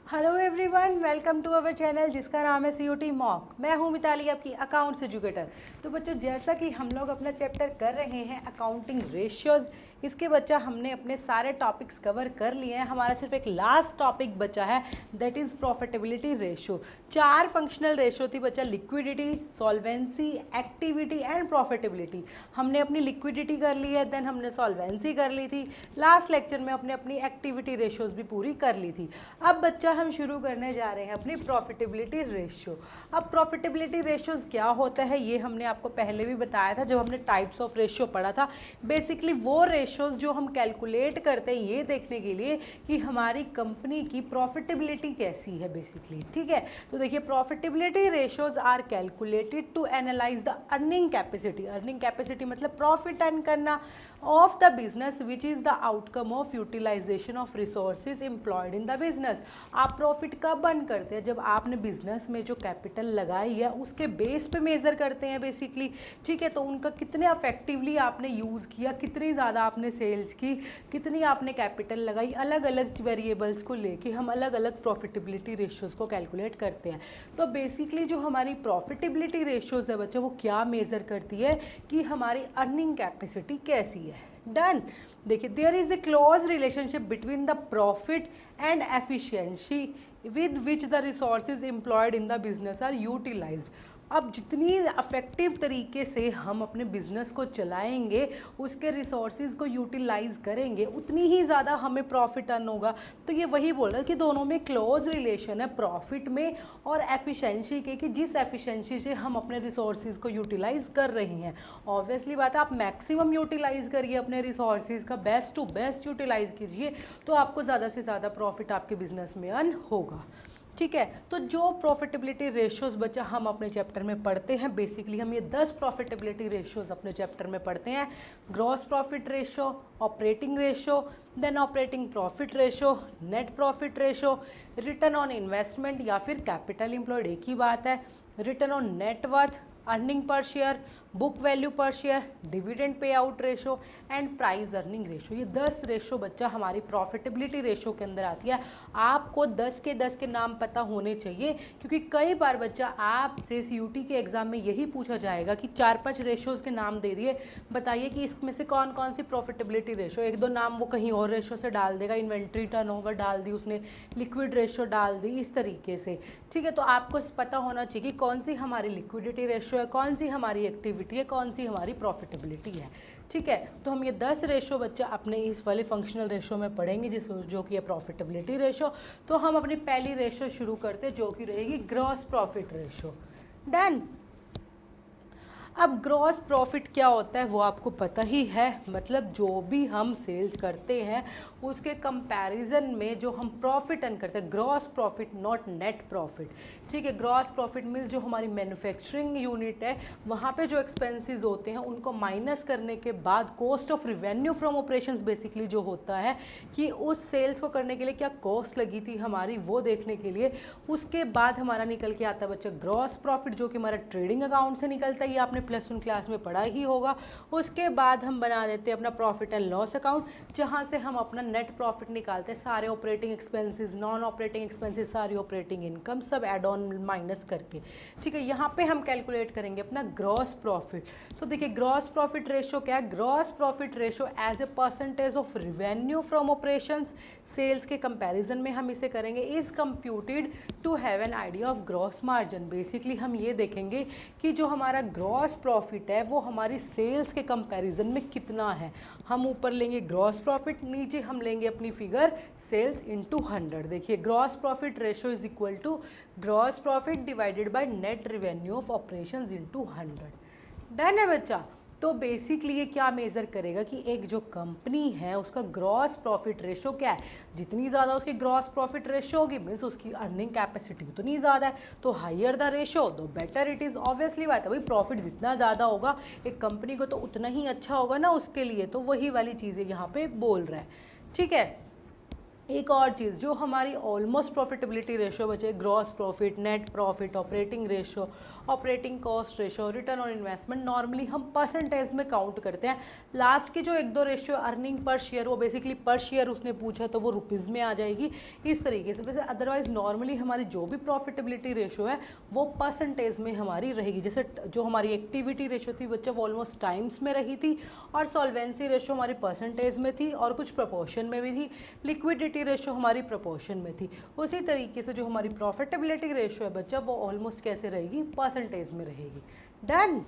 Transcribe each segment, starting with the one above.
Hello everyone, welcome to our channel जिसका नाम है सीयूटी मॉक। मैं हूं मिताली, आपकी अकाउंट्स एजुकेटर। तो बच्चों, जैसा कि हम लोग अपना चैप्टर कर रहे हैं अकाउंटिंग रेशियोज, इसके बच्चा हमने अपने सारे टॉपिक्स कवर कर लिए हैं। हमारा सिर्फ एक लास्ट टॉपिक बचा है, that is profitability ratio. 4 functional ratio थी बच्चा, liquidity, solvency, activity and profitability. हमने अपनी लिक्विडिटी कर ली है, देन हमने सॉल्वेंसी कर ली थी, लास्ट लेक्चर में हमने अपनी एक्टिविटी रेशियोज भी पूरी कर ली थी। अब बच्चा हम शुरू करने जा रहे हैं अपनी प्रॉफिटेबिलिटी रेशियो। अब प्रॉफिटेबिलिटी रेशियोज क्या होता है ये हमने आपको पहले भी बताया था जब हमने टाइप्स ऑफ रेशियो पढ़ा था। बेसिकली वो रेशियोज जो हम कैलकुलेट करते हैं ये देखने के लिए कि हमारी कंपनी की प्रॉफिटेबिलिटी कैसी है बेसिकली, ठीक है। तो देखिए, profitability ratios are calculated to analyse the earning capacity. Earning capacity मतलब प्रॉफिट अर्न करना of the business which is the outcome of utilisation of resources employed in the business. आप प्रॉफिट कब अर्न करते हैं? जब आपने बिजनेस में जो कैपिटल लगाई है उसके बेस पे मेज़र करते हैं बेसिकली, ठीक है। तो उनका कितने अफेक्टिवली आपने यूज़ किया, कितनी ज़्यादा आपने सेल्स की, कितनी आपने कैपिटल लगाई, अलग अलग वेरिएबल्स को लेके हम अलग अलग प्रॉफिटेबिलिटी रेशियोज़ को कैलकुलेट करते हैं। तो बेसिकली जो हमारी प्रॉफिटेबिलिटी रेशियोज़ है बच्चों, वो क्या मेज़र करती है कि हमारी अर्निंग कैपेसिटी कैसी है। डन। देखिए, there is a close relationship between the profit and efficiency with which the resources employed in the business are utilised. अब जितनी अफेक्टिव तरीके से हम अपने बिजनेस को चलाएंगे, उसके रिसोर्सेज को यूटिलाइज करेंगे, उतनी ही ज़्यादा हमें प्रॉफिट अर्न होगा। तो ये वही बोल रहा है कि दोनों में क्लोज रिलेशन है, प्रॉफिट में और एफिशिएंसी के, कि जिस एफिशिएंसी से हम अपने रिसोर्सेज को यूटिलाइज कर रहे हैं। ऑब्वियसली बात है, आप मैक्सिमम यूटिलाइज करिए अपने रिसोर्सेज का, बेस्ट टू बेस्ट यूटिलाइज कीजिए, तो आपको ज़्यादा से ज़्यादा प्रॉफिट आपके बिजनेस में अर्न होगा, ठीक है। तो जो प्रॉफिटेबिलिटी रेशियोज बच्चा हम अपने चैप्टर में पढ़ते हैं, बेसिकली हम ये 10 प्रॉफिटेबिलिटी रेशियोज अपने चैप्टर में पढ़ते हैं। Gross profit ratio, operating ratio, then operating profit ratio, net profit ratio, return on investment या फिर कैपिटल एम्प्लॉयड, एक ही बात है, return on net worth, earning per share, book value per share, dividend pay out ratio and price earning ratio. ये 10 ratio बच्चा हमारी profitability ratio के अंदर आती है। आपको 10 के 10 के नाम पता होने चाहिए, क्योंकि कई बार बच्चा आपसे सीयूटी के एग्जाम में यही पूछा जाएगा कि 4-5 रेशोज़ के नाम दे दिए, बताइए कि इसमें से कौन कौन सी प्रॉफिटेबिलिटी रेशो। एक दो नाम वो कहीं और रेशो से डाल देगा, इन्वेंट्री टर्नओवर डाल दी उसने, लिक्विड रेशो डाल दी, इस तरीके से, ठीक है। तो आपको पता होना चाहिए कि कौन सी हमारी लिक्विडिटी रेशो है, कौन सी हमारी एक्टिविटी है, कौन सी हमारी प्रॉफिटेबिलिटी है, ठीक है। तो हम ये 10 रेशो बच्चा अपने इस वाले फंक्शनल रेशो में पढ़ेंगे जो कि है प्रॉफिटेबिलिटी रेशो। तो हम अपनी पहली रेशो शुरू करते हैं जो कि रहेगी ग्रॉस प्रॉफिट रेशो। डन। अब ग्रॉस प्रॉफिट क्या होता है वो आपको पता ही है, मतलब जो भी हम सेल्स करते हैं उसके कंपैरिजन में जो हम प्रॉफिट अर्न करते हैं, gross profit not net profit, ठीक है। ग्रॉस प्रॉफिट मीन्स जो हमारी मैन्युफैक्चरिंग यूनिट है वहाँ पे जो एक्सपेंसेस होते हैं उनको माइनस करने के बाद cost of revenue from operations basically जो होता है कि उस सेल्स को करने के लिए क्या कॉस्ट लगी थी हमारी, वो देखने के लिए उसके बाद हमारा निकल के आता है बच्चा ग्रॉस प्रॉफिट, जो कि हमारा ट्रेडिंग अकाउंट से निकलता है, ये आपने +1 क्लास में पढ़ा ही होगा। उसके बाद हम बना देते हैं अपना प्रॉफिट एंड लॉस अकाउंट, जहां से हम अपना नेट प्रॉफिट निकालते हैं, सारे operating expenses, non operating expenses, सारी ऑपरेटिंग इनकम सब एड ऑन माइनस करके, ठीक है। यहाँ पे हम कैलकुलेट करेंगे अपना ग्रॉस प्रॉफिट। तो देखिए, ग्रॉस प्रॉफिट रेशो क्या है? Gross profit ratio as a percentage of revenue from operations, sales के कंपैरिजन में हम इसे करेंगे, is computed to have an idea of gross margin. Basically हम ये देखेंगे कि जो हमारा ग्रॉस प्रॉफिट है वो हमारी सेल्स के कंपैरिजन में कितना है। हम ऊपर लेंगे ग्रॉस प्रॉफिट, नीचे हम लेंगे अपनी फिगर सेल्स इनटू 100। देखिए, gross profit ratio is equal to gross profit divided by net revenue of operations into 100। Done है बच्चा। तो बेसिकली ये क्या मेज़र करेगा कि एक जो कंपनी है उसका ग्रॉस प्रॉफिट रेशो क्या है। जितनी ज़्यादा उसकी ग्रॉस प्रॉफिट रेशो होगी मीन्स उसकी अर्निंग कैपेसिटी उतनी ज़्यादा है, तो हायर द रेशो तो बेटर इट इज़। ऑब्वियसली बात है भाई, प्रॉफिट जितना ज़्यादा होगा एक कंपनी को तो उतना ही अच्छा होगा ना उसके लिए, तो वही वाली चीज़ें यहाँ पे बोल रहा है, ठीक है। एक और चीज़ जो हमारी ऑलमोस्ट प्रॉफिटेबिलिटी रेशियो बचे, gross profit, net profit, operating ratio, operating cost ratio, return on investment, normally हम परसेंटेज में काउंट करते हैं। लास्ट के जो एक दो रेशियो अर्निंग पर शेयर, वो बेसिकली पर शेयर उसने पूछा तो वो रुपीज़ में आ जाएगी इस तरीके से। वैसे अदरवाइज नॉर्मली हमारी जो भी प्रॉफिटेबिलिटी रेशियो है वो परसेंटेज में हमारी रहेगी। जैसे जो हमारी एक्टिविटी रेशियो थी बच्चा वो ऑलमोस्ट टाइम्स में रही थी, और सॉल्वेंसी रेशियो हमारी परसेंटेज में थी और कुछ प्रपोर्शन में भी थी, लिक्विडिटी रेशियो हमारी प्रोपोर्शन में थी। उसी तरीके से जो हमारी प्रॉफिटेबिलिटी रेशियो है बच्चा वो ऑलमोस्ट कैसे रहेगी, परसेंटेज में रहेगी। डन।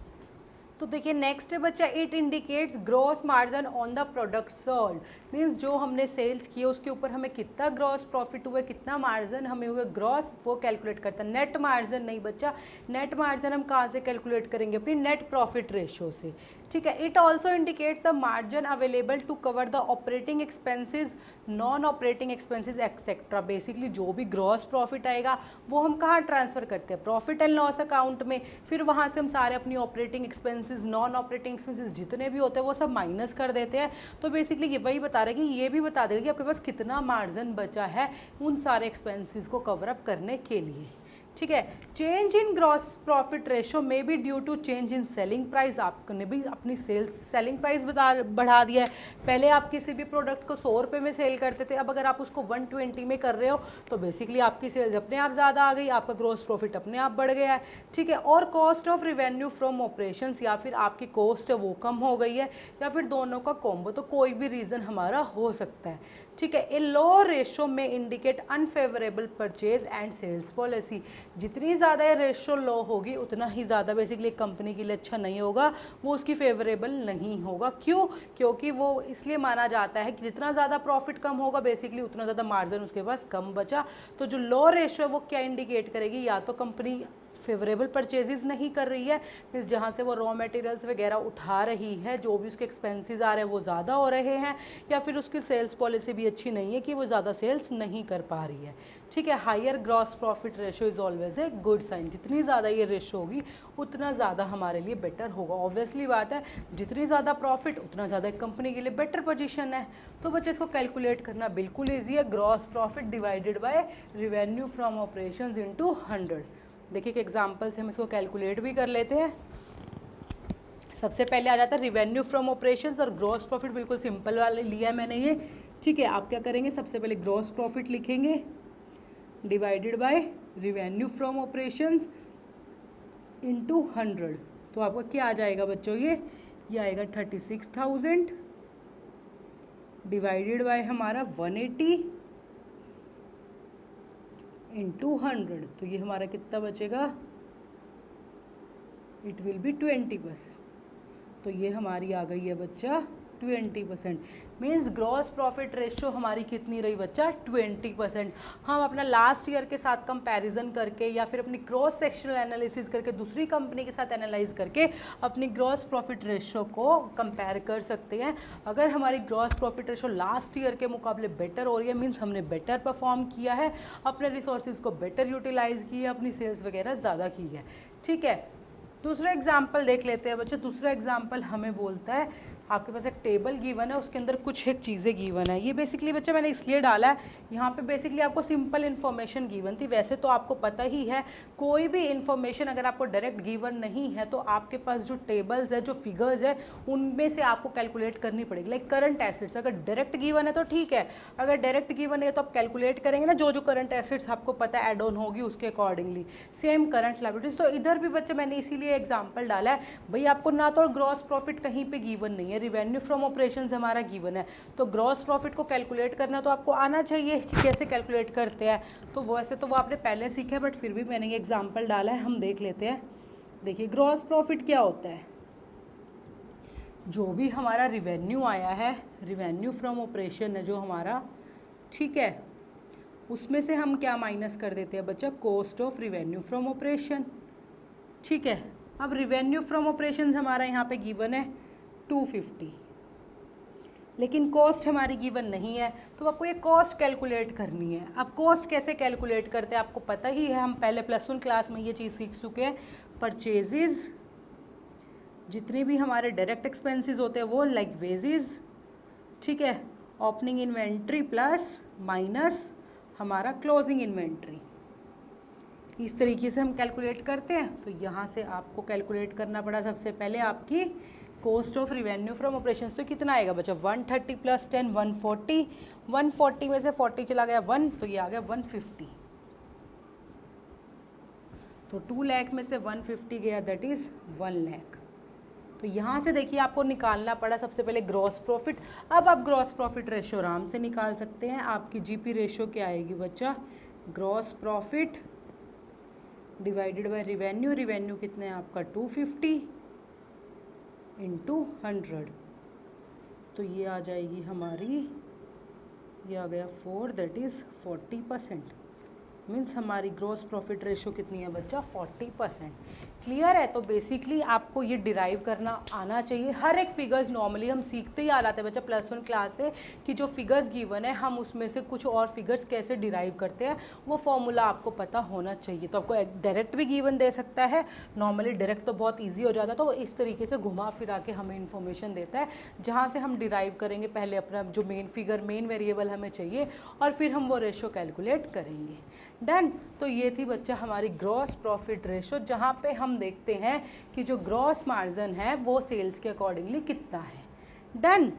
तो देखिए नेक्स्ट है बच्चा, it indicates gross margin on the product sold. Means जो हमने सेल्स किए उसके ऊपर हमें कितना ग्रॉस प्रॉफिट हुआ, कितना मार्जिन हमें हुए ग्रॉस, वो कैलकुलेट करता है। नेट मार्जिन नहीं बच्चा, नेट मार्जिन हम कहाँ से कैलकुलेट करेंगे, अपनी नेट प्रॉफिट रेशियो से। ठीक है। It also indicates the margin available to cover the operating expenses, non operating expenses etcetera. Basically जो भी ग्रॉस प्रॉफिट आएगा वो हम कहाँ ट्रांसफर करते हैं, प्रॉफिट एंड लॉस अकाउंट में। फिर वहाँ से हम सारे अपनी operating expenses, non operating expenses जितने भी होते हैं वो सब माइनस कर देते हैं। तो बेसिकली ये वही बता रहे हैं कि ये भी बता देगा कि आपके पास कितना मार्जिन बचा है उन सारे एक्सपेंसिस को कवर अप करने के लिए। ठीक है। Change in gross profit ratio may be due to change in selling price. आपने भी अपनी सेलिंग प्राइस बढ़ा दिया है। पहले आप किसी भी प्रोडक्ट को 100 रुपये में सेल करते थे, अब अगर आप उसको 120 में कर रहे हो तो बेसिकली आपकी सेल्स अपने आप ज़्यादा आ गई, आपका ग्रॉस प्रॉफिट अपने आप बढ़ गया है। ठीक है। और cost of revenue from operations, या फिर आपकी कॉस्ट है वो कम हो गई है, या फिर दोनों का कॉम्बो, तो कोई भी रीज़न हमारा हो सकता है। ठीक है। A low ratio may indicate unfavourable purchase and sales policy. जितनी ज़्यादा रेशो लो होगी उतना ही ज़्यादा बेसिकली कंपनी के लिए अच्छा नहीं होगा, वो उसकी फेवरेबल नहीं होगा। क्यों? क्योंकि वो इसलिए माना जाता है कि जितना ज़्यादा प्रॉफिट कम होगा बेसिकली उतना ज़्यादा मार्जिन उसके पास कम बचा। तो जो लो रेशो है वो क्या इंडिकेट करेगी, या तो कंपनी फेवरेबल परचेजेस नहीं कर रही है, मीन्स जहाँ से वो रॉ मटेरियल्स वगैरह उठा रही है, जो भी उसके एक्सपेंसेस आ रहे हैं वो ज़्यादा हो रहे हैं, या फिर उसकी सेल्स पॉलिसी भी अच्छी नहीं है कि वो ज़्यादा सेल्स नहीं कर पा रही है। ठीक है। Higher gross profit ratio is always a good sign. जितनी ज़्यादा ये रेशियो होगी उतना ज़्यादा हमारे लिए बेटर होगा। ऑब्वियसली बात है, जितनी ज़्यादा प्रॉफिट उतना ज़्यादा एक कंपनी के लिए बेटर पोजीशन है। तो बच्चे इसको कैलकुलेट करना बिल्कुल ईजी है। Gross profit divided bye revenue from operations into 100। देखिए कि एग्जाम्पल से हम इसको कैलकुलेट भी कर लेते हैं। सबसे पहले आ जाता है रिवेन्यू फ्रॉम ऑपरेशंस, और ग्रॉस प्रॉफिट बिल्कुल सिंपल वाले लिया है मैंने ये। ठीक है। आप क्या करेंगे, सबसे पहले ग्रॉस प्रॉफिट लिखेंगे divided by revenue from operations into 100। तो आपका क्या आ जाएगा बच्चों, ये आएगा 36,000 डिवाइडेड बाय हमारा 180 इंटू 100। तो ये हमारा कितना बचेगा, इट विल बी 20%। तो ये हमारी आ गई है बच्चा 20%। मीन्स ग्रॉस प्रॉफिट रेशियो हमारी कितनी रही बच्चा, 20%। हम अपना लास्ट ईयर के साथ कंपैरिजन करके या फिर अपनी क्रॉस सेक्शनल एनालिसिस करके दूसरी कंपनी के साथ एनालाइज करके अपनी ग्रॉस प्रॉफिट रेशियो को कंपेयर कर सकते हैं। अगर हमारी gross profit ratio last year के मुकाबले बेटर हो रही है, मीन्स हमने बेटर परफॉर्म किया है, अपने रिसोर्सेज को बेटर यूटिलाइज किया, अपनी सेल्स वगैरह ज़्यादा की है। ठीक है। दूसरा एग्जाम्पल देख लेते हैं बच्चे। दूसरा एग्जाम्पल हमें बोलता है, आपके पास एक टेबल गिवन है, उसके अंदर कुछ एक चीज़ें गिवन है। ये बेसिकली बच्चे मैंने इसलिए डाला है, यहाँ पे बेसिकली आपको सिंपल इन्फॉर्मेशन गिवन थी। वैसे तो आपको पता ही है, कोई भी इन्फॉर्मेशन अगर आपको डायरेक्ट गिवन नहीं है तो आपके पास जो टेबल्स है, जो फिगर्स है, उनमें से आपको कैलकुलेट करनी पड़ेगी। लाइक करंट एसेट्स अगर डायरेक्ट गिवन है तो ठीक है, अगर डायरेक्ट गिवन है तो आप कैलकुलेट करेंगे ना, जो जो करंट एसेट्स आपको पता है एड ऑन होगी उसके अकॉर्डिंगली। Same current liabilities. तो इधर भी बच्चे मैंने इसीलिए एग्जाम्पल डाला है, भाई आपको ना तो ग्रॉस प्रॉफिट कहीं पे गिवन नहीं है, रिवेन्यू फ्रॉम ऑपरेशंस हमारा गिवन है, तो ग्रॉस प्रॉफिट को कैलकुलेट करना तो आपको आना चाहिए कि कैसे कैलकुलेट करते हैं। तो वैसे तो वो आपने पहले सीखा है, बट फिर भी मैंने ये एग्जांपल डाला है, हम देख लेते हैं। देखिए ग्रॉस प्रॉफिट क्या होता है, जो भी हमारा रिवेन्यू आया है, रिवेन्यू फ्रॉम ऑपरेशन है जो हमारा, ठीक है, उसमें से हम क्या माइनस कर देते हैं बच्चा, cost of revenue from operation. ठीक है। अब रिवेन्यू फ्रॉम ऑपरेशन हमारा यहाँ पे गिवन है 250, लेकिन कॉस्ट हमारी गिवन नहीं है, तो आपको ये कॉस्ट कैलकुलेट करनी है। अब कॉस्ट कैसे कैलकुलेट करते हैं आपको पता ही है, हम पहले +1 क्लास में ये चीज़ सीख चुके हैं। परचेजेस, जितने भी हमारे डायरेक्ट एक्सपेंसेस होते हैं वो, लाइक वेजेस, ठीक है, ओपनिंग इन्वेंट्री प्लस माइनस हमारा क्लोजिंग इन्वेंट्री। इस तरीके से हम कैलकुलेट करते हैं। तो यहाँ से आपको कैलकुलेट करना पड़ा सबसे पहले आपकी cost of revenue from operations. तो कितना आएगा बच्चा 130 + 10 140, 140 में से 40 चला गया 1, तो ये आ गया 150। तो 2 लाख में से 150 गया, दैट इज़ 1 लाख। तो यहाँ से देखिए आपको निकालना पड़ा सबसे पहले ग्रॉस प्रॉफिट। अब आप ग्रॉस प्रॉफिट रेशो आराम से निकाल सकते हैं। आपकी जीपी रेशो क्या आएगी बच्चा, gross profit divided bye revenue. Revenue कितना है आपका 250 × 100, तो ये आ जाएगी हमारी, ये आ गया 4, दैट इज़ 40%। मीन्स हमारी ग्रॉस प्रॉफिट रेशो कितनी है बच्चा 40%। क्लियर है। तो बेसिकली आपको ये डिराइव करना आना चाहिए। हर एक फिगर्स नॉर्मली हम सीखते ही आ जाते हैं बच्चा +1 क्लास से कि जो फिगर्स गिवन है हम उसमें से कुछ और फिगर्स कैसे डिराइव करते हैं, वो फॉर्मूला आपको पता होना चाहिए। तो आपको डायरेक्ट भी गिवन दे सकता है, नॉर्मली डायरेक्ट तो बहुत ईजी हो जाता है, तो वो इस तरीके से घुमा फिरा के हमें इन्फॉर्मेशन देता है, जहाँ से हम डिराइव करेंगे पहले अपना जो मेन फिगर, मेन वेरिएबल हमें चाहिए, और फिर हम वो रेशो कैलकुलेट करेंगे। डन। तो ये थी बच्चा हमारी ग्रॉस प्रॉफिट रेशो, जहाँ पे हम देखते हैं कि जो ग्रॉस मार्जिन है वो सेल्स के अकॉर्डिंगली कितना है। डन।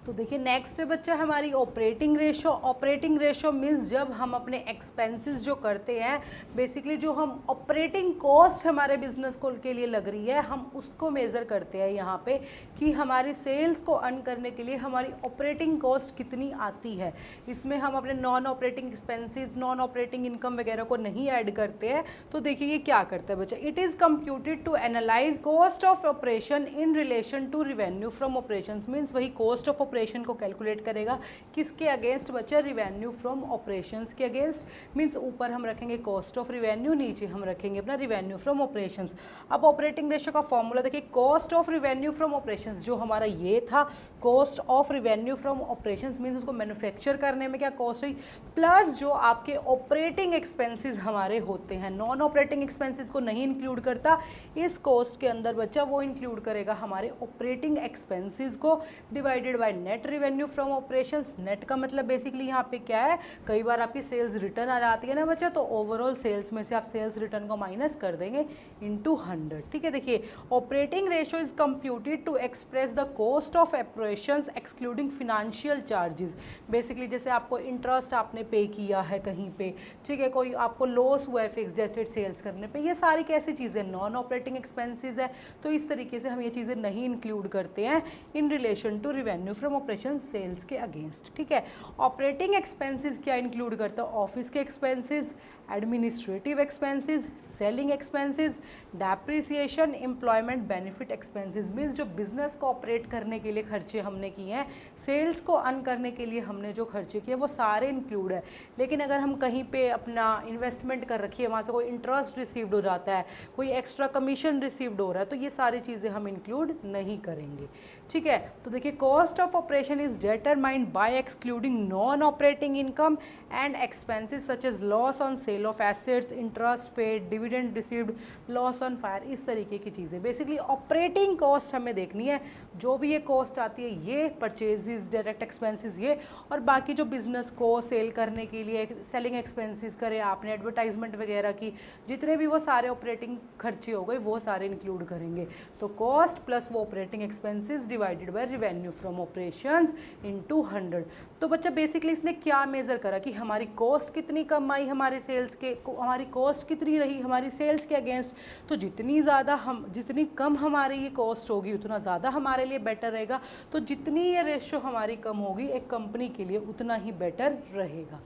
तो देखिए नेक्स्ट है बच्चा हमारी operating ratio. Operating ratio means जब हम अपने एक्सपेंसेस जो करते हैं, बेसिकली जो हम ऑपरेटिंग कॉस्ट हमारे बिजनेस को के लिए लग रही है, हम उसको मेज़र करते हैं यहाँ पे कि हमारी सेल्स को अर्न करने के लिए हमारी ऑपरेटिंग कॉस्ट कितनी आती है। इसमें हम अपने non operating expenses, non operating income वगैरह को नहीं ऐड करते हैं। तो देखिए ये क्या करता है बच्चा, it is computed to analyse cost of operation in relation to revenue from operation. Means वही कॉस्ट ऑफ ऑपरेशन को कैलकुलेट करेगा, किसके अगेंस्ट बच्चा, रिवेन्यू फ्रॉम ऑपरेशंस के अगेंस्ट। मींस ऊपर हम रखेंगे कॉस्ट ऑफ रिवेन्यू, नीचे हम रखेंगे अपना रिवेन्यू फ्रॉम ऑपरेशंस। अब ऑपरेटिंग रेशियो का फॉर्मूला देखिए, cost of revenue from operations जो हमारा ये था, cost of revenue from operations means उसको मैन्युफैक्चर करने में क्या कॉस्ट हुई, प्लस जो आपके ऑपरेटिंग एक्सपेंसेस हमारे होते हैं, नॉन ऑपरेटिंग एक्सपेंसेस को नहीं इंक्लूड करता इस कॉस्ट के अंदर बच्चा, वो इंक्लूड करेगा हमारे ऑपरेटिंग एक्सपेंसेस को, divided by net revenue from operations. Net का मतलब बेसिकली यहाँ पे क्या है, कई बार आपकी सेल्स रिटर्न आ जाती है ना बच्चा, तो ओवरऑल सेल्स में से आप सेल्स रिटर्न को माइनस कर देंगे इनटू 100। ठीक है। देखिए operating ratio is computed to express the cost of operations excluding financial charges. Basically जैसे आपको इंटरेस्ट आपने पे किया है कहीं पे, ठीक है, कोई आपको लॉस हुआ है फिक्स्ड एसेट सेल्स करने पे, ये सारी कैसी चीज़ें नॉन ऑपरेटिंग एक्सपेंसेस है। तो इस तरीके से हम ये चीज़ें नहीं इंक्लूड करते हैं in relation to revenue from operation sales के अगेंस्ट। ठीक है। ऑपरेटिंग एक्सपेंसेस क्या इंक्लूड करता है, ऑफिस के expenses, administrative expenses, selling expenses, depreciation, employment benefit expenses. Means जो बिजनेस को ऑपरेट करने के लिए खर्चे हमने किए हैं, सेल्स को अर्न करने के लिए हमने जो खर्चे किए वो सारे इंक्लूड है। लेकिन अगर हम कहीं पे अपना इन्वेस्टमेंट कर रखी है, वहाँ से कोई इंटरेस्ट रिसीव्ड हो जाता है, कोई एक्स्ट्रा कमीशन रिसीव्ड हो रहा है, तो ये सारी चीज़ें हम इंक्लूड नहीं करेंगे। ठीक है। तो देखिए cost of operation is determined by excluding non-operating income and expenses such as loss on sale of assets, interest paid, dividend received, loss on fire, इस तरीके की चीज़ें। बेसिकली ऑपरेटिंग कॉस्ट हमें देखनी है, जो भी ये कॉस्ट आती है, ये परचेजेस, डायरेक्ट एक्सपेंसेस ये, और बाकी जो बिजनेस को सेल करने के लिए सेलिंग एक्सपेंसेस करे आपने, एडवर्टाइजमेंट वगैरह की, जितने भी वो सारे ऑपरेटिंग खर्चे हो गए वो सारे इंक्लूड करेंगे। तो कॉस्ट प्लस वो operating expenses divided by revenue from operations into 100। तो बच्चा बेसिकली इसने क्या मेज़र करा कि हमारी कॉस्ट कितनी कम आई हमारे सेल्स के, हमारी कॉस्ट कितनी रही हमारी सेल्स के अगेंस्ट। तो जितनी कम हमारी ये कॉस्ट होगी उतना ज़्यादा हमारे लिए बेटर रहेगा। तो जितनी ये रेशो हमारी कम होगी एक कंपनी के लिए उतना ही बेटर रहेगा।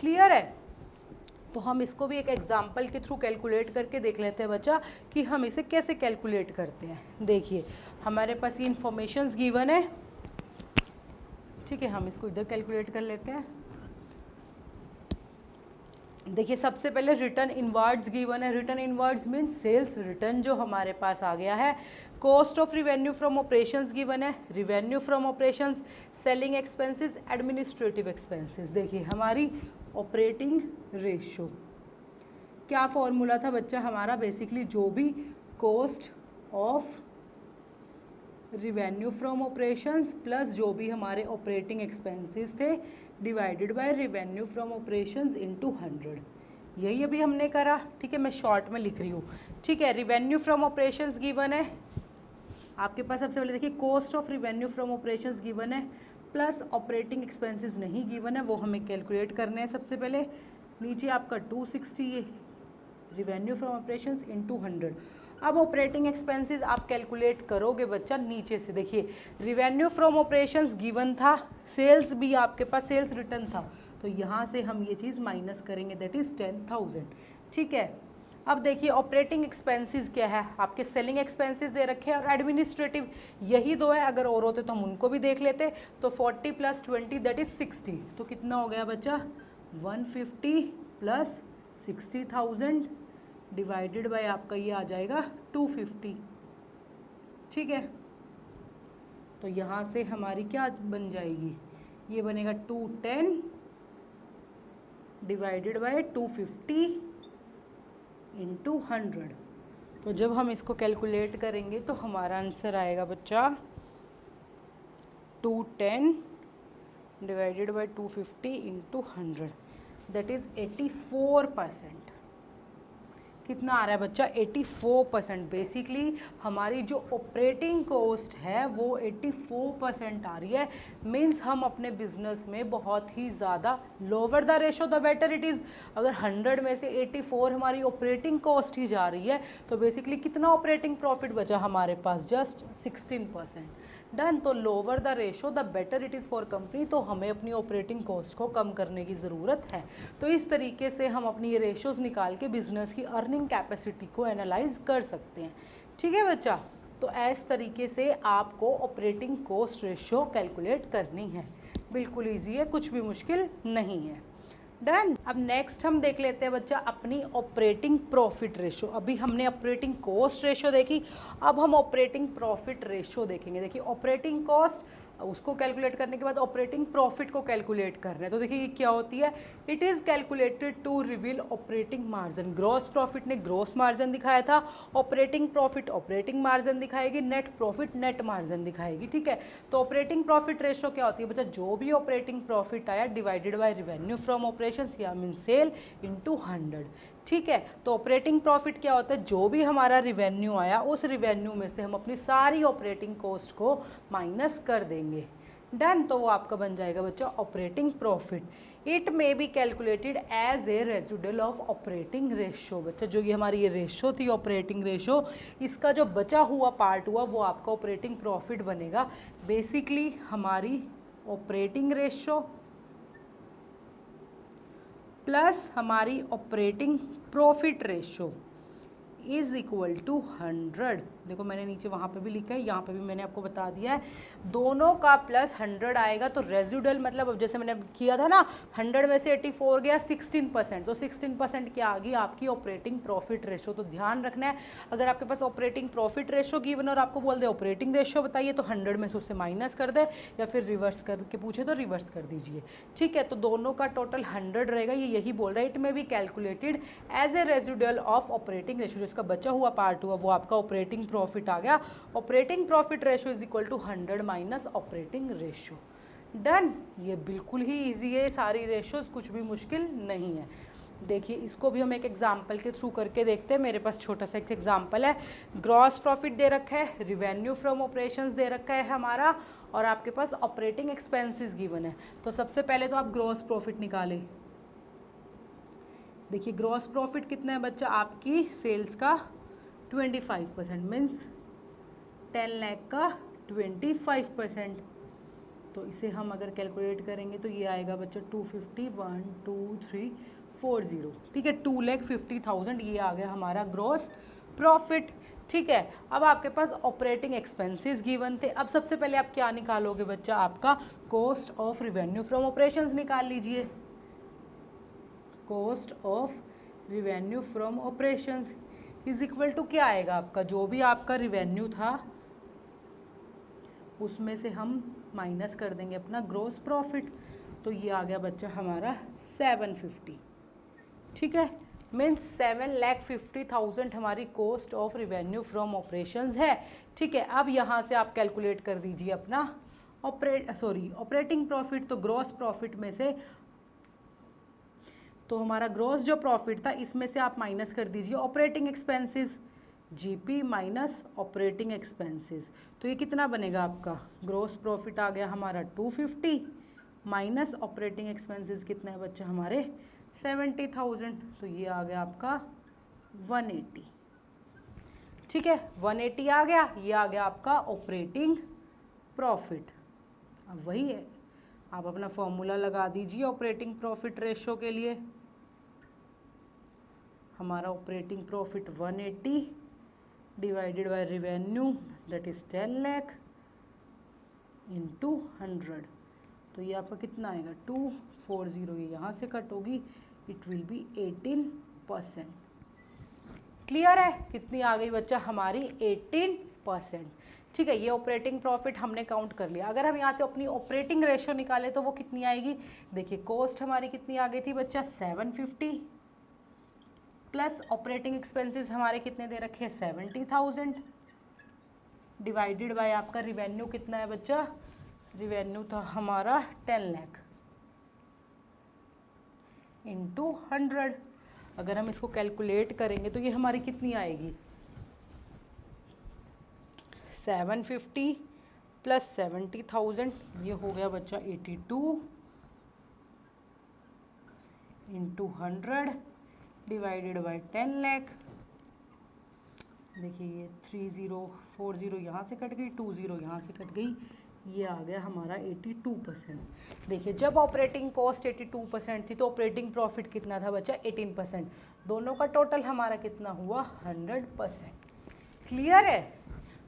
क्लियर है। तो हम इसको भी एक एग्जाम्पल के थ्रू कैलकुलेट करके देख लेते हैं बच्चा कि हम इसे कैसे कैलकुलेट करते हैं। देखिए हमारे पास ये इन्फॉर्मेशंस गिवन है, ठीक है, हम इसको इधर कैलकुलेट कर लेते हैं। देखिए सबसे पहले रिटर्न इनवर्ड्स गिवन है। Return inwards mean sales return जो हमारे पास आ गया है। Cost of revenue from operations given है, revenue from operations, selling expenses, administrative expenses. देखिए हमारी ऑपरेटिंग रेशो क्या फॉर्मूला था बच्चा हमारा, बेसिकली जो भी cost of revenue from operations plus जो भी हमारे ऑपरेटिंग एक्सपेंसेस थे divided by revenue from operations into 100। यही अभी हमने करा, ठीक है। मैं शॉर्ट में लिख रही हूँ, ठीक है। रिवेन्यू फ्रॉम ऑपरेशंस गिवन है आपके पास। सबसे पहले देखिए cost of revenue from operations given है प्लस ऑपरेटिंग एक्सपेंसेस नहीं गिवन है, वो हमें कैलकुलेट करने हैं। सबसे पहले नीचे आपका 260 है रिवेन्यू फ्रॉम ऑपरेशंस इनटू 100। अब ऑपरेटिंग एक्सपेंसेस आप कैलकुलेट करोगे बच्चा नीचे से। देखिए रिवेन्यू फ्रॉम ऑपरेशंस गिवन था, सेल्स भी आपके पास सेल्स रिटर्न था, तो यहाँ से हम ये चीज़ माइनस करेंगे, दैट इज़ 10,000, ठीक है। अब देखिए ऑपरेटिंग एक्सपेंसेस क्या है आपके, सेलिंग एक्सपेंसेस दे रखे हैं और एडमिनिस्ट्रेटिव, यही दो है। अगर और होते तो हम उनको भी देख लेते। तो 40 + 20 दैट इज़ 60, तो कितना हो गया बच्चा 150 + 60,000 डिवाइडेड बाय आपका ये आ जाएगा 250, ठीक है। तो यहाँ से हमारी क्या बन जाएगी, ये बनेगा 210 डिवाइडेड बाय 250 इंटू 100। तो जब हम इसको कैलकुलेट करेंगे तो हमारा आंसर आएगा बच्चा 210 divided by 250 into 100, that is 84%। कितना आ रहा है बच्चा 84%। बेसिकली हमारी जो ऑपरेटिंग कॉस्ट है वो 84% आ रही है। मीन्स हम अपने बिजनेस में बहुत ही ज़्यादा, lower the ratio the better it is. अगर 100 में से 84 हमारी ऑपरेटिंग कॉस्ट ही जा रही है तो बेसिकली कितना ऑपरेटिंग प्रॉफिट बचा हमारे पास, जस्ट 16%। डन। तो lower the ratio the better it is for company, तो हमें अपनी ऑपरेटिंग कॉस्ट को कम करने की ज़रूरत है। तो इस तरीके से हम अपनी ये रेशोज़ निकाल के बिजनेस की अर्निंग कैपेसिटी को एनालाइज कर सकते हैं, ठीक है बच्चा। तो इस तरीके से आपको ऑपरेटिंग कॉस्ट रेशो कैलकुलेट करनी है, बिल्कुल ईजी है, कुछ भी मुश्किल नहीं है। डन। अब नेक्स्ट हम देख लेते हैं बच्चा अपनी ऑपरेटिंग प्रॉफिट रेशो। अभी हमने ऑपरेटिंग कॉस्ट रेशो देखी, अब हम ऑपरेटिंग प्रॉफिट रेशो देखेंगे। देखिए ऑपरेटिंग कॉस्ट उसको कैलकुलेट करने के बाद ऑपरेटिंग प्रॉफिट को कैलकुलेट कर रहे हैं, तो देखिए क्या होती है, it is calculated to reveal operating margin. Gross profit ने ग्रॉस मार्जिन दिखाया था, ऑपरेटिंग प्रॉफिट ऑपरेटिंग मार्जिन दिखाएगी, नेट प्रॉफिट नेट मार्जिन दिखाएगी, ठीक है। तो ऑपरेटिंग प्रॉफिट रेशो क्या होती है बच्चा, जो भी ऑपरेटिंग प्रॉफिट आया divided by revenue from operations या मीन सेल इनटू 100, ठीक है। तो ऑपरेटिंग प्रॉफिट क्या होता है, जो भी हमारा रिवेन्यू आया उस रिवेन्यू में से हम अपनी सारी ऑपरेटिंग कॉस्ट को माइनस कर देंगे। डन। तो वो आपका बन जाएगा बच्चा operating profit. It may be calculated as a residual of operating ratio. बच्चा जो ये हमारी ये रेशो थी ऑपरेटिंग रेशो, इसका जो बचा हुआ पार्ट हुआ वो आपका ऑपरेटिंग प्रॉफिट बनेगा। बेसिकली हमारी ऑपरेटिंग रेशो प्लस हमारी operating profit ratio is equal to 100। देखो मैंने नीचे वहाँ पे भी लिखा है, यहाँ पे भी मैंने आपको बता दिया है, दोनों का प्लस 100 आएगा। तो रेजिडुअल मतलब अब जैसे मैंने किया था ना, 100 में से 84 गया 16%, तो 16% क्या आ गई आपकी ऑपरेटिंग प्रॉफिट रेशो। तो ध्यान रखना है, अगर आपके पास ऑपरेटिंग प्रॉफिट रेशो गिवन और आपको बोल दे ऑपरेटिंग रेशो बताइए, तो 100 में से उससे माइनस कर दे या फिर रिवर्स करके पूछे तो रिवर्स कर दीजिए, ठीक है। तो दोनों का टोटल 100 रहेगा, ये यही बोल रहा है। It may be calculated as a residual of operating ratio, का बचा हुआ पार्ट हुआ वो आपका ऑपरेटिंग प्रॉफिट आ गया। Operating profit ratio is equal to 100 minus operating ratio. Done. ये बिल्कुल ही इजी है, सारी रेशोज, कुछ भी मुश्किल नहीं है। देखिए इसको भी हम एक एग्जाम्पल के थ्रू करके देखते हैं। मेरे पास छोटा सा एक एग्जाम्पल है। ग्रॉस प्रॉफिट दे रखा है, रिवेन्यू फ्रॉम ऑपरेशंस दे रखा है हमारा, और आपके पास ऑपरेटिंग एक्सपेंसेस गिवन है। तो सबसे पहले तो आप ग्रॉस प्रॉफिट निकालें। देखिए ग्रॉस प्रॉफिट कितना है बच्चा, आपकी सेल्स का 25%, मीन्स 10 लाख का 25%। तो इसे हम अगर कैलकुलेट करेंगे तो ये आएगा बच्चा 250, 1 2 3 4 0, ठीक है। 2,50,000 ये आ गया हमारा ग्रॉस प्रॉफिट, ठीक है। अब आपके पास ऑपरेटिंग एक्सपेंसेस गिवन थे। अब सबसे पहले आप क्या निकालोगे बच्चा, आपका cost of revenue from operations निकाल लीजिए। Cost of revenue from operations is equal to क्या आएगा आपका, जो भी आपका रिवेन्यू था उसमें से हम माइनस कर देंगे अपना ग्रॉस प्रॉफिट। तो ये आ गया बच्चा हमारा 750, ठीक है। मीन्स 7,50,000 हमारी cost of revenue from operations है। ठीक है, अब यहाँ से आप कैलकुलेट कर दीजिए अपना ऑपरेटिंग प्रॉफिट। तो ग्रॉस प्रॉफिट में से, तो हमारा ग्रॉस जो प्रॉफिट था इसमें से आप माइनस कर दीजिए operating expenses, GP minus operating expenses. तो ये कितना बनेगा आपका, ग्रॉस प्रॉफिट आ गया हमारा 250 माइनस ऑपरेटिंग एक्सपेंसेस कितना है बच्चा हमारे 70,000, तो ये आ गया आपका 180। ठीक है, 180 आ गया, ये आ गया आपका ऑपरेटिंग प्रॉफिट। अब वही है, आप अपना फॉर्मूला लगा दीजिए ऑपरेटिंग प्रॉफिट रेशो के लिए। हमारा operating profit 180 divided by revenue that is 10 lakh into 100, तो ये आपका कितना आएगा 240, ये यहाँ से कट होगी, इट विल बी 18%। क्लियर है, कितनी आ गई बच्चा हमारी 18%। ठीक है, ये ऑपरेटिंग प्रॉफिट हमने काउंट कर लिया। अगर हम यहाँ से अपनी ऑपरेटिंग रेशियो निकालें तो वो कितनी आएगी, देखिए कॉस्ट हमारी कितनी आ गई थी बच्चा 750 प्लस ऑपरेटिंग एक्सपेंसेस हमारे कितने दे रखे हैं 70,000 डिवाइडेड बाय आपका रिवेन्यू कितना है बच्चा, रिवेन्यू था हमारा 10 लाख इंटू 100। अगर हम इसको कैलकुलेट करेंगे तो ये हमारी कितनी आएगी 750 प्लस 70,000, ये हो गया बच्चा 82 इंटू 100 डिवाइडेड बाय 10 लाख। देखिए ये 3040 यहाँ से कट गई, 20 यहाँ से कट गई, ये आ गया हमारा 82%। देखिए जब ऑपरेटिंग कॉस्ट 82% थी तो ऑपरेटिंग प्रॉफिट कितना था बच्चा 18%, दोनों का टोटल हमारा कितना हुआ 100%। क्लियर है,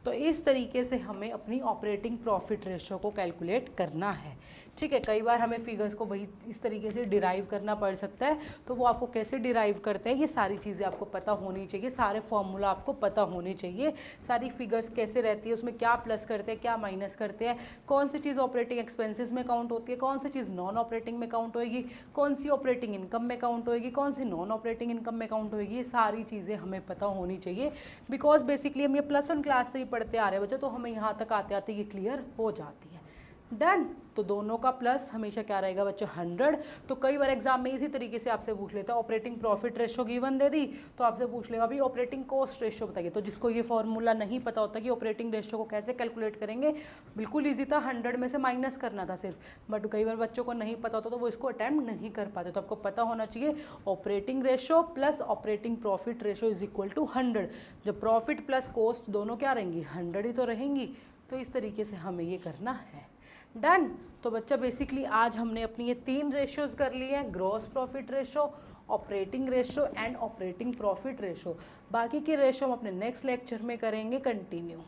तो इस तरीके से हमें अपनी ऑपरेटिंग प्रॉफिट रेशो को कैलकुलेट करना है। ठीक है, कई बार हमें फिगर्स को वही इस तरीके से डिराइव करना पड़ सकता है, तो वो आपको कैसे डिराइव करते हैं ये सारी चीज़ें आपको पता होनी चाहिए, सारे फॉर्मूला आपको पता होने चाहिए, सारी फिगर्स कैसे रहती है, उसमें क्या प्लस करते हैं क्या माइनस करते हैं, कौन सी चीज़ ऑपरेटिंग एक्सपेंसेस में काउंट होती है, कौन सी चीज़ नॉन ऑपरेटिंग में काउंट होएगी, कौन सी ऑपरेटिंग इनकम में काउंट होएगी, कौन सी नॉन ऑपरेटिंग इनकम में काउंट होएगी, ये सारी चीज़ें हमें पता होनी चाहिए। बिकॉज बेसिकली हम ये +1 क्लास से ही पढ़ते आ रहे हैं बच्चे, तो हमें यहाँ तक आते आते ये क्लियर हो जाती है। डन, तो दोनों का प्लस हमेशा क्या रहेगा बच्चा 100। तो कई बार एग्जाम में इसी तरीके से आपसे पूछ लेता है, ऑपरेटिंग प्रॉफिट रेशो गिवन दे दी तो आपसे पूछ लेगा अभी ऑपरेटिंग कॉस्ट रेशो बताइए। तो जिसको ये फॉर्मूला नहीं पता होता कि ऑपरेटिंग रेशो को कैसे कैलकुलेट करेंगे, बिल्कुल ईजी था, 100 में से माइनस करना था सिर्फ, बट कई बार बच्चों को नहीं पता होता तो वो इसको अटैम्प्ट नहीं कर पाते। तो आपको पता होना चाहिए operating ratio plus operating profit ratio is equal to 100। जब प्रॉफिट प्लस कॉस्ट दोनों क्या रहेंगी 100 ही तो रहेंगी। तो इस तरीके से हमें ये करना है। डन, तो बच्चा बेसिकली आज हमने अपनी ये 3 रेशियोज कर लिए हैं, gross profit ratio, operating ratio and operating profit ratio. बाकी की रेशो हम अपने नेक्स्ट लेक्चर में करेंगे कंटिन्यू।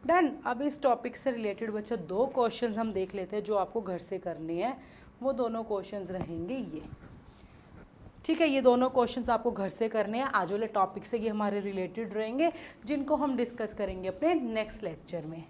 डन, अब इस टॉपिक से रिलेटेड बच्चा 2 क्वेश्चंस हम देख लेते हैं जो आपको घर से करने हैं। वो दोनों क्वेश्चंस रहेंगे ये, ठीक है, ये दोनों क्वेश्चंस आपको घर से करने हैं, आज वाले टॉपिक से ये हमारे रिलेटेड रहेंगे, जिनको हम डिस्कस करेंगे अपने नेक्स्ट लेक्चर में।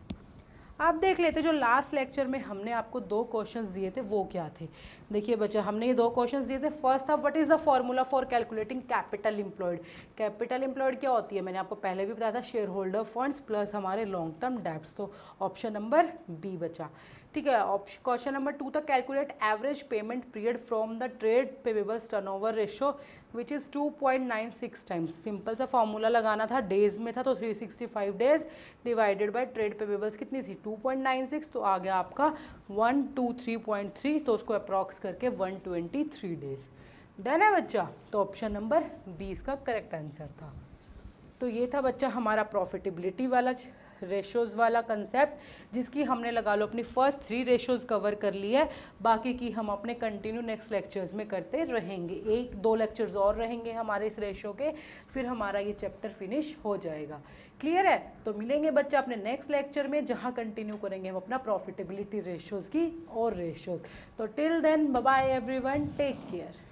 आप देख लेते जो लास्ट लेक्चर में हमने आपको 2 क्वेश्चंस दिए थे वो क्या थे। देखिए बच्चा, हमने ये 2 क्वेश्चंस दिए थे। फर्स्ट था what is the formula for calculating capital employed. Capital employed क्या होती है, मैंने आपको पहले भी बताया था, शेयर होल्डर फंड्स प्लस हमारे लॉन्ग टर्म डेब्ट्स। तो ऑप्शन नंबर बी बचा। ठीक है, क्वेश्चन नंबर 2 था calculate average payment period from the trade payables turnover ratio which is 2.96 times. Simple सा फॉर्मूला लगाना था, डेज में था तो 365 डेज डिवाइडेड बाय ट्रेड पेबेबल्स कितनी थी 2.96, तो आ गया आपका 123.3, तो उसको अप्रॉक्स करके 123 डेज। डन है बच्चा, तो ऑप्शन नंबर 20 का करेक्ट आंसर था। तो ये था बच्चा हमारा प्रॉफिटेबिलिटी वाला रेशोज़ वाला कंसेप्ट, जिसकी हमने लगा लो अपनी फर्स्ट 3 रेशोज़ कवर कर ली है। बाकी की हम अपने कंटिन्यू नेक्स्ट लेक्चर्स में करते रहेंगे। 1-2 लेक्चर्स और रहेंगे हमारे इस रेशो के, फिर हमारा ये चैप्टर फिनिश हो जाएगा। क्लियर है, तो मिलेंगे बच्चा अपने नेक्स्ट लेक्चर में, जहाँ कंटिन्यू करेंगे हम अपना प्रॉफिटेबिलिटी रेशोज़ की और रेशोज़। तो till then bye bye everyone, take care.